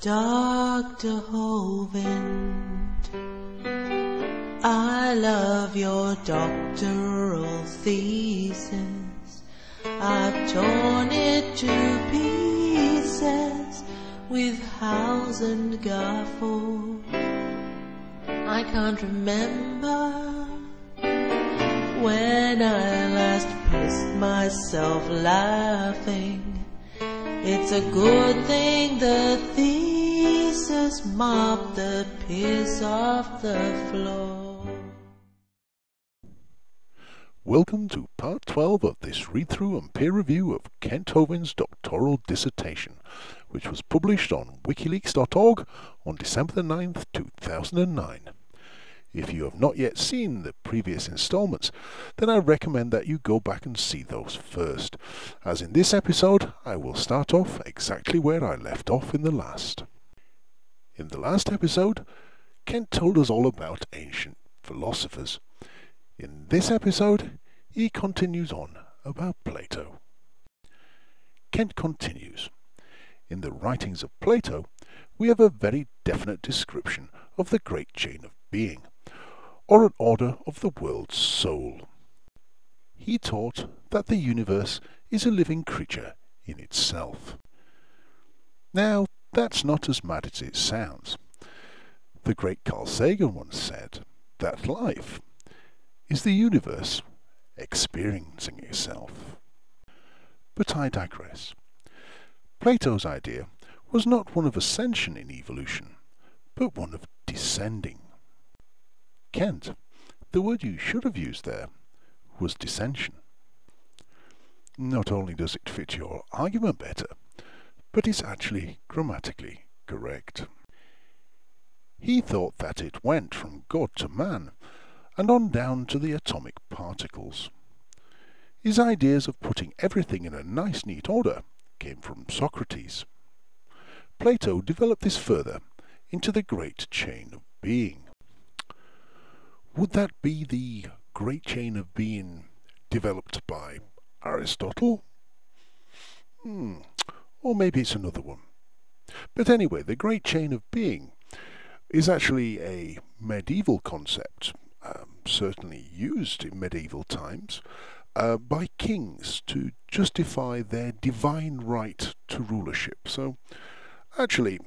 Dr. Hovind, I love your doctoral thesis. I've torn it to pieces with house and gaffle. I can't remember when I last pissed myself laughing. It's a good thing the thesis mopped the piss off the floor. Welcome to part 12 of this read-through and peer review of Kent Hovind's doctoral dissertation, which was published on wikileaks.org on December the 9th, 2009. If you have not yet seen the previous installments, then I recommend that you go back and see those first, as in this episode I will start off exactly where I left off in the last. In the last episode, Kent told us all about ancient philosophers. In this episode, he continues on about Plato. Kent continues. In the writings of Plato, we have a very definite description of the great chain of being, or an order of the world's soul. He taught that the universe is a living creature in itself. Now, that's not as mad as it sounds. The great Carl Sagan once said that life is the universe experiencing itself. But I digress. Plato's idea was not one of ascension in evolution, but one of descending. Kent, the word you should have used there was dissension. Not only does it fit your argument better, but it's actually grammatically correct. He thought that it went from God to man, and on down to the atomic particles. His ideas of putting everything in a nice neat order came from Socrates. Plato developed this further into the great chain of being. Would that be the great chain of being developed by Aristotle? Or maybe it's another one. But anyway, the great chain of being is actually a medieval concept, certainly used in medieval times, by kings to justify their divine right to rulership. So, actually,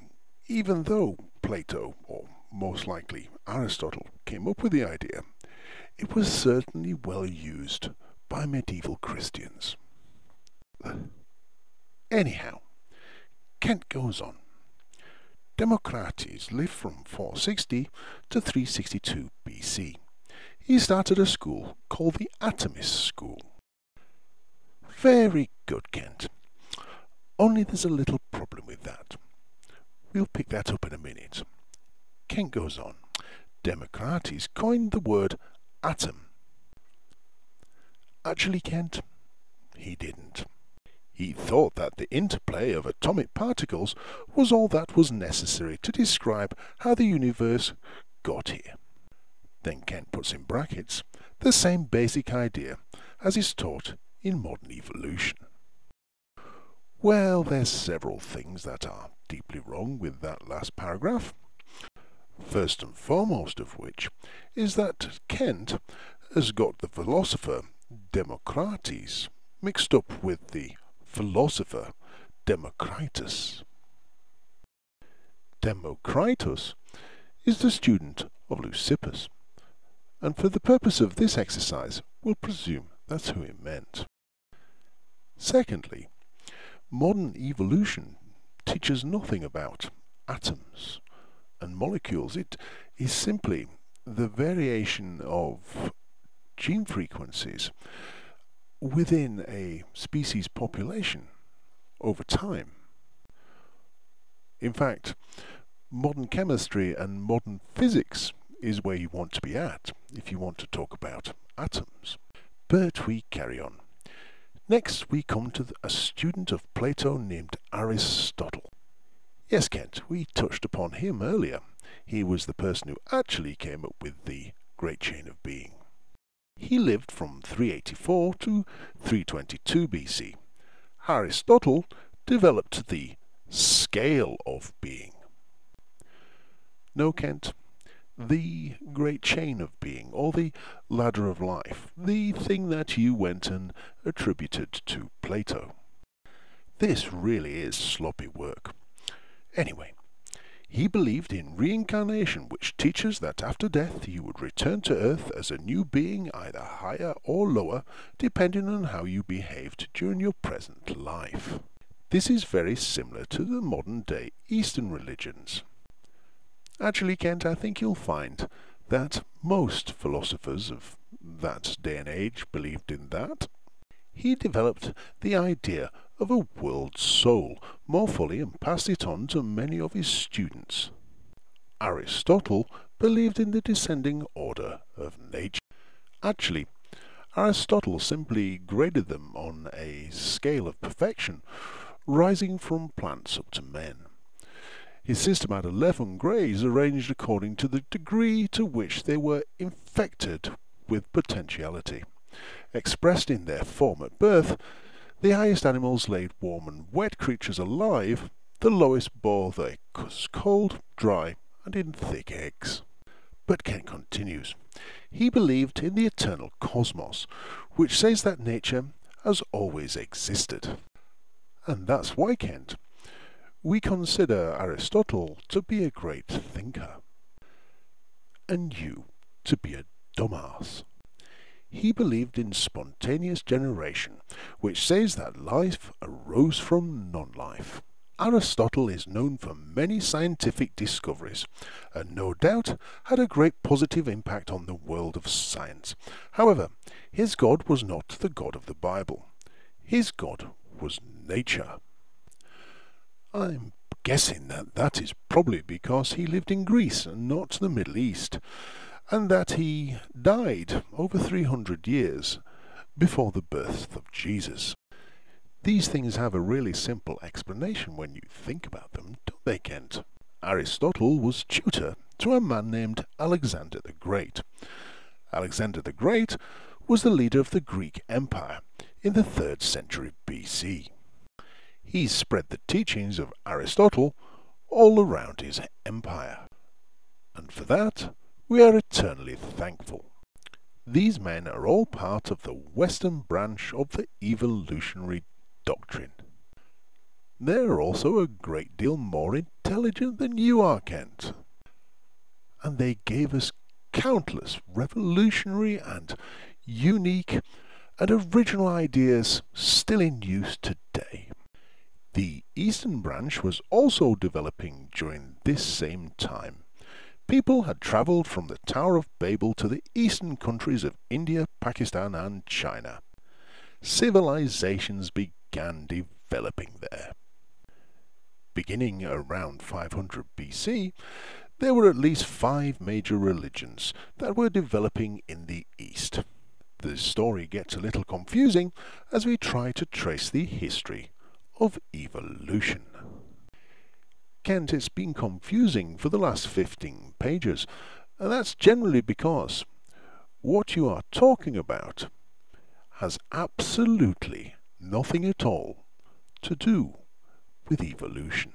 even though Plato, or most likely Aristotle, came up with the idea, it was certainly well used by medieval Christians. Anyhow, Kent goes on. Democritus lived from 460 to 362 BC. He started a school called the Atomist School. Very good, Kent. Only there's a little problem with that. We'll pick that up in a minute. Kent goes on. Democritus coined the word atom. Actually, Kent, he didn't. He thought that the interplay of atomic particles was all that was necessary to describe how the universe got here. Then Kent puts in brackets the same basic idea as is taught in modern evolution. Well, there's several things that are deeply wrong with that last paragraph. First and foremost of which is that Kent has got the philosopher Democritus mixed up with the philosopher Democritus. Democritus is the student of Leucippus, and for the purpose of this exercise we'll presume that's who he meant. Secondly, modern evolution teaches nothing about atoms and molecules. It is simply the variation of gene frequencies within a species population over time. In fact, modern chemistry and modern physics is where you want to be at if you want to talk about atoms. But we carry on. Next we come to a student of Plato named Aristotle. Yes, Kent, we touched upon him earlier. He was the person who actually came up with the great chain of being. He lived from 384 to 322 BC. Aristotle developed the scale of being. No, Kent, the great chain of being, or the ladder of life, the thing that you went and attributed to Plato. This really is sloppy work. Anyway, he believed in reincarnation, which teaches that after death you would return to Earth as a new being, either higher or lower, depending on how you behaved during your present life. This is very similar to the modern-day Eastern religions. Actually, Kent, I think you'll find that most philosophers of that day and age believed in that. He developed the idea of a world soul more fully and passed it on to many of his students. Aristotle believed in the descending order of nature. Actually, Aristotle simply graded them on a scale of perfection, rising from plants up to men. His system had 11 grades arranged according to the degree to which they were infected with potentiality. Expressed in their form at birth, the highest animals laid warm and wet creatures alive, the lowest bore their cold, dry, and in thick eggs. But Kent continues. He believed in the eternal cosmos, which says that nature has always existed. And that's why, Kent, we consider Aristotle to be a great thinker, and you to be a dumbass. He believed in spontaneous generation, which says that life arose from non-life. Aristotle is known for many scientific discoveries, and no doubt had a great positive impact on the world of science. However, his God was not the God of the Bible. His God was nature. I'm guessing that that is probably because he lived in Greece and not the Middle East, and that he died over 300 years before the birth of Jesus. These things have a really simple explanation when you think about them, don't they, Kent? Aristotle was tutor to a man named Alexander the Great. Alexander the Great was the leader of the Greek Empire in the 3rd century BC. He spread the teachings of Aristotle all around his empire, and for that we are eternally thankful. These men are all part of the Western branch of the evolutionary doctrine. They are also a great deal more intelligent than you are, Kent, and they gave us countless revolutionary and unique and original ideas still in use today. The Eastern branch was also developing during this same time. People had travelled from the Tower of Babel to the eastern countries of India, Pakistan and China. Civilizations began developing there. Beginning around 500 BC, there were at least 5 major religions that were developing in the East. The story gets a little confusing as we try to trace the history of evolution. Kent, it's been confusing for the last 15 pages, and that's generally because what you are talking about has absolutely nothing at all to do with evolution.